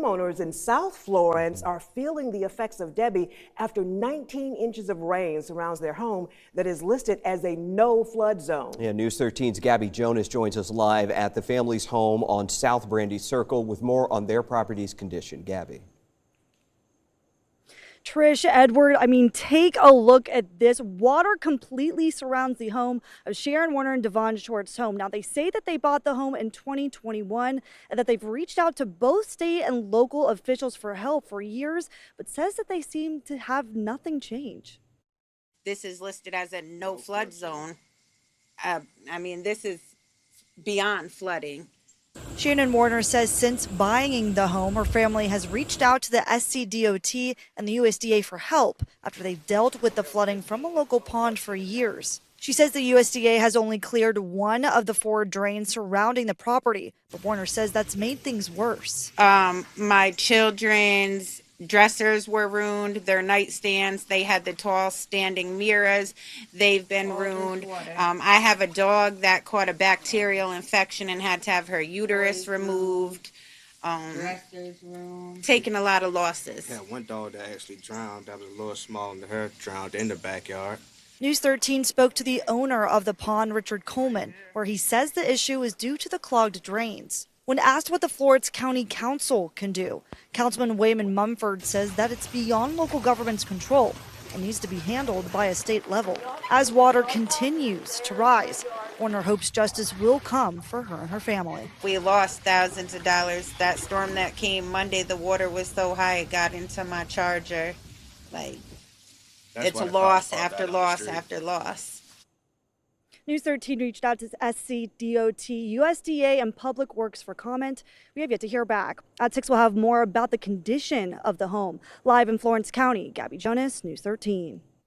homeowners in South Florence are feeling the effects of Debby after 19 inches of rain surrounds their home that is listed as a no flood zone. Yeah, News 13's Gabby Jonas joins us live at the family's home on South Brandy Circle with more on their property's condition. Gabby. Trish, Edward, take a look at this. Water completely surrounds the home of Sharon Warner and Devon Short's home. Now, they say that they bought the home in 2021 and that they've reached out to both state and local officials for help for years, but says that they seem to have nothing change. This is listed as a no flood zone. This is beyond flooding. Shannon Warner says since buying the home, her family has reached out to the SCDOT and the USDA for help after they've dealt with the flooding from a local pond for years. She says the USDA has only cleared one of the 4 drains surrounding the property, but Warner says that's made things worse. My children's dressers were ruined, their nightstands, they had the tall standing mirrors, they've been ruined. I have a dog that caught a bacterial infection and had to have her uterus removed. Taking a lot of losses. Yeah, one dog that actually drowned, that was a little smaller than her, drowned in the backyard. News 13 spoke to the owner of the pond, Richard Coleman, where he says the issue is due to the clogged drains. When asked what the Florence County Council can do, Councilman Wayman Mumford says that it's beyond local government's control and needs to be handled by a state level. As water continues to rise, Warner hopes justice will come for her and her family. We lost thousands of dollars. That storm that came Monday, the water was so high it got into my Charger. It's a loss after loss after loss. News 13 reached out to SCDOT, USDA, and Public Works for comment. We have yet to hear back. At 6, we'll have more about the condition of the home. Live in Florence County, Gabby Jonas, News 13.